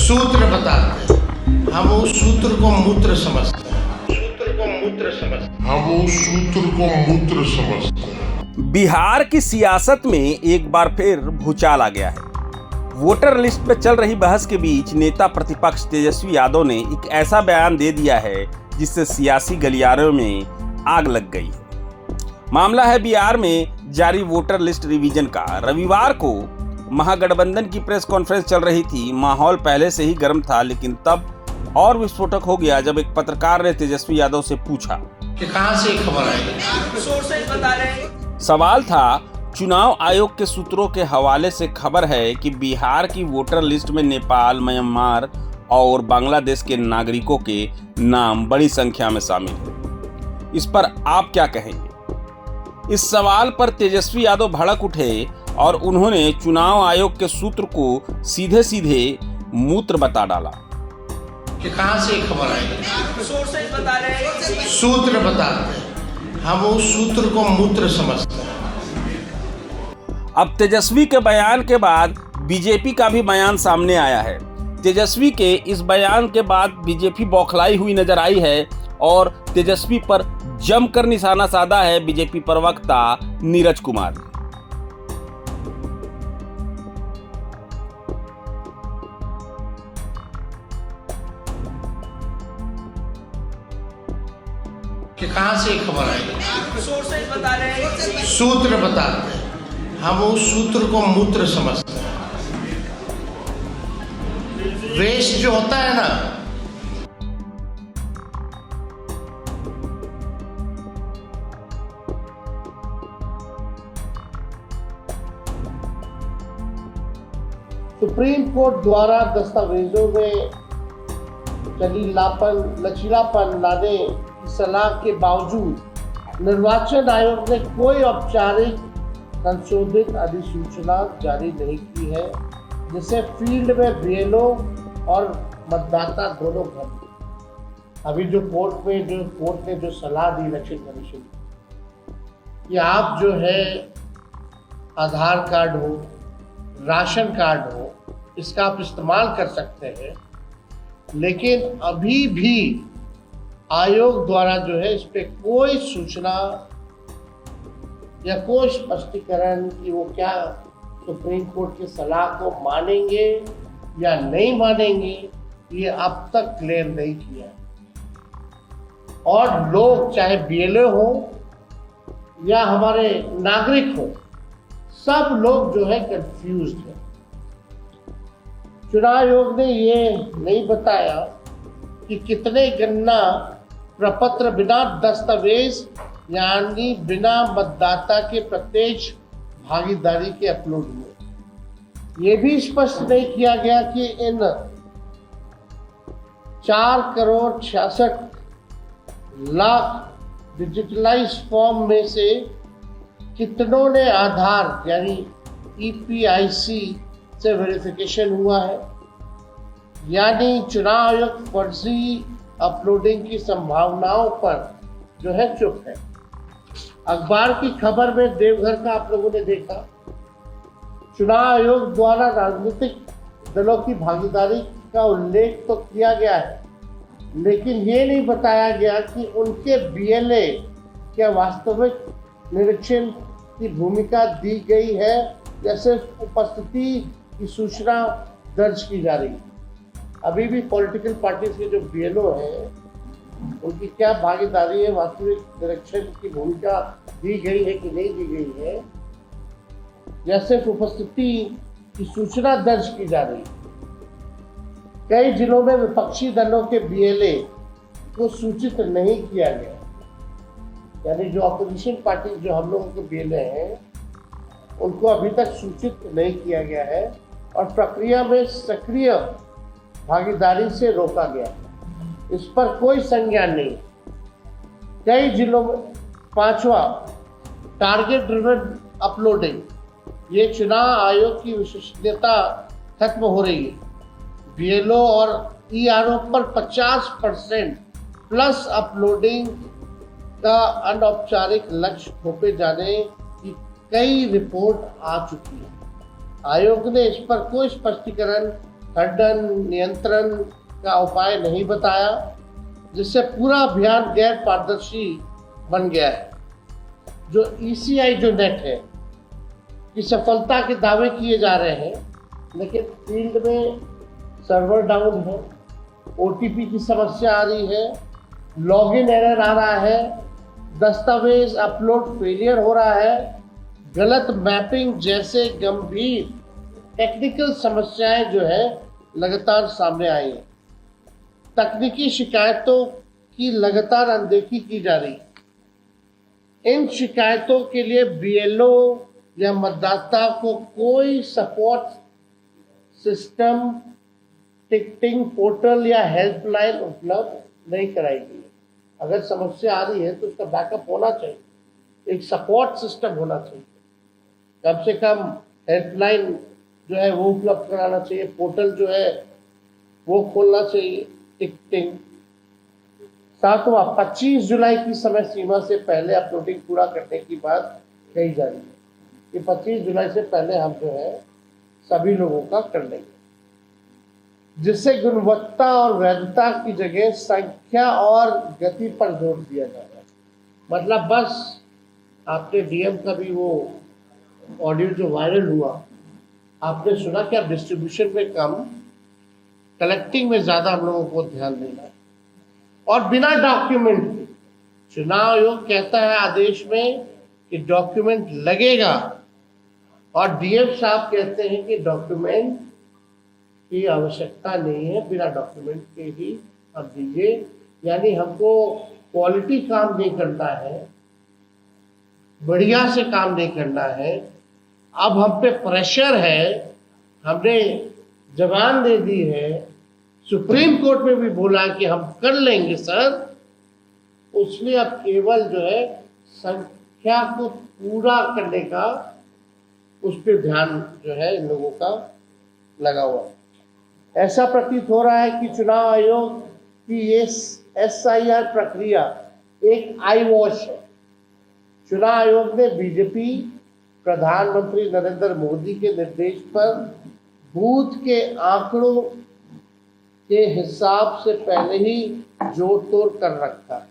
सूत्र बताते हैं, हम उस सूत्र को मूत्र समझते हैं, सूत्र को मूत्र समझते हैं, हम उस सूत्र को मूत्र समझते हैं। बिहार की सियासत में एक बार फिर भूचाल आ गया है। वोटर लिस्ट पे चल रही बहस के बीच नेता प्रतिपक्ष तेजस्वी यादव ने एक ऐसा बयान दे दिया है जिससे सियासी गलियारों में आग लग गई है। मामला है बिहार में जारी वोटर लिस्ट रिवीजन का। रविवार को महागठबंधन की प्रेस कॉन्फ्रेंस चल रही थी। माहौल पहले से ही गर्म था, लेकिन तब और विस्फोटक हो गया जब एक पत्रकार ने तेजस्वी यादव से पूछा कि कहां से खबर आई। सवाल था, चुनाव आयोग के सूत्रों के हवाले से खबर है कि बिहार की वोटर लिस्ट में नेपाल, म्यांमार और बांग्लादेश के नागरिकों के नाम बड़ी संख्या में शामिल हैं। इस पर आप क्या कहेंगे? इस सवाल पर तेजस्वी यादव भड़क उठे और उन्होंने चुनाव आयोग के सूत्र को सीधे सीधे मूत्र बता डाला। कि कहां से खबर आई। सूत्र बताते हैं, हम उस सूत्र को मूत्र समझते हैं। अब तेजस्वी के बयान के बाद बीजेपी का भी बयान सामने आया है। तेजस्वी के इस बयान के बाद बीजेपी बौखलाई हुई नजर आई है और तेजस्वी पर जमकर निशाना साधा है बीजेपी प्रवक्ता नीरज कुमार ने। कि कहां से खबर आई। सूत्र बताते हैं, हम उस सूत्र को मूत्र समझते हैं। वेस्ट जो होता है ना, सुप्रीम कोर्ट द्वारा दस्तावेजों में लचीलापन लाने की सलाह के बावजूद निर्वाचन आयोग ने कोई औपचारिक संशोधित अधिसूचना जारी नहीं की है, जिससे फील्ड में बीएलओ और मतदाता दोनों घर। अभी जो कोर्ट ने जो सलाह दी इलेक्शन कमीशन कि आप जो है आधार कार्ड हो, राशन कार्ड हो, इसका आप इस्तेमाल कर सकते हैं, लेकिन अभी भी आयोग द्वारा जो है इस पे कोई सूचना या कोई स्पष्टीकरण कि वो क्या सुप्रीम कोर्ट की सलाह को मानेंगे या नहीं मानेंगे, ये अब तक क्लियर नहीं किया। और लोग चाहे बीएलओ हो या हमारे नागरिक हो, सब लोग जो है कंफ्यूज्ड है। चुनाव आयोग ने ये नहीं बताया कि कितने गणना प्रपत्र बिना दस्तावेज यानी बिना मतदाता के प्रत्यक्ष भागीदारी के अपलोड हुए। ये भी स्पष्ट नहीं किया गया कि इन 4,66,00,000 डिजिटलाइज फॉर्म में से कितनों ने आधार यानी EPIC से वेरिफिकेशन हुआ है, यानी चुनाव आयोग फर्जी अपलोडिंग की संभावनाओं पर जो है चुप है। अखबार की खबर में देवघर का आप लोगों ने देखा, चुनाव आयोग द्वारा राजनीतिक दलों की भागीदारी का उल्लेख तो किया गया है, लेकिन ये नहीं बताया गया कि उनके बीएलए क्या वास्तविक निरीक्षण की भूमिका दी गई है या सिर्फ उपस्थिति की सूचना दर्ज की जा रही है। अभी भी पॉलिटिकल पार्टीज के जो बीएलओ हैं उनकी क्या भागीदारी है, वास्तविक निरीक्षण की भूमिका दी गई है कि नहीं दी गई है, या सिर्फ उपस्थिति की सूचना दर्ज की जा रही है। कई जिलों में विपक्षी दलों के बीएलए को सूचित नहीं किया गया, यानी जो अपोजिशन पार्टी जो हम लोगों के बीएलए हैं उनको अभी तक सूचित नहीं किया गया है और प्रक्रिया में सक्रिय भागीदारी से रोका गया। इस पर कोई संज्ञान नहीं। कई जिलों में 5वां टारगेट ड्रिवन अपलोडिंग, ये चुनाव आयोग की विश्वसनीयता खत्म हो रही है। बीएलओ और ईआरओ पर 50% प्लस अपलोडिंग का अनौपचारिक लक्ष्य थोपे जाने की कई रिपोर्ट आ चुकी है। आयोग ने इस पर कोई स्पष्टीकरण खंडन नियंत्रण का उपाय नहीं बताया, जिससे पूरा अभियान गैर पारदर्शी बन गया है। जो ECI जो नेट है कि सफलता के दावे किए जा रहे हैं, लेकिन फील्ड में सर्वर डाउन है, OTP की समस्या आ रही है, लॉगिन एरर आ रहा है, दस्तावेज अपलोड फेलियर हो रहा है, गलत मैपिंग जैसे गंभीर टेक्निकल समस्याएं जो है लगातार सामने आई है। तकनीकी शिकायतों की लगातार अनदेखी की जा रही है। इन शिकायतों के लिए BLO या मतदाता को कोई सपोर्ट सिस्टम, टिकटिंग पोर्टल या हेल्पलाइन उपलब्ध नहीं कराई गई है। अगर समस्या आ रही है तो उसका बैकअप होना चाहिए, एक सपोर्ट सिस्टम होना चाहिए, कम से कम हेल्पलाइन जो है वो उपलब्ध कराना चाहिए, पोर्टल जो है वो खोलना चाहिए, टिकटिंग। 7वां 25 जुलाई की समय सीमा से पहले अपलोडिंग पूरा करने की बात कही जा रही है कि 25 जुलाई से पहले हम जो है सभी लोगों का कर लेंगे, जिससे गुणवत्ता और वैधता की जगह संख्या और गति पर जोर दिया जा रहा है। मतलब बस आपने DM का भी वो ऑडियो जो वायरल हुआ, आपने सुना कि अब डिस्ट्रीब्यूशन में कम, कलेक्टिंग में ज़्यादा हम लोगों को ध्यान देना है, और बिना डॉक्यूमेंट के। चुनाव आयोग कहता है आदेश में कि डॉक्यूमेंट लगेगा, और DM साहब कहते हैं कि डॉक्यूमेंट की आवश्यकता नहीं है, बिना डॉक्यूमेंट के ही आप दीजिए। यानी हमको क्वालिटी काम नहीं करना है, बढ़िया से काम नहीं करना है। अब हम पे प्रेशर है, हमने जबान दे दी है, सुप्रीम कोर्ट में भी बोला कि हम कर लेंगे सर, उसलिए अब केवल जो है संख्या को पूरा करने का, उस पर ध्यान जो है इन लोगों का लगा हुआ है। ऐसा प्रतीत हो रहा है कि चुनाव आयोग की ये SIR प्रक्रिया एक आई वॉश है। चुनाव आयोग ने BJP प्रधानमंत्री नरेंद्र मोदी के निर्देश पर बूथ के आंकड़ों के हिसाब से पहले ही जोड़ तोड़ कर रखा है।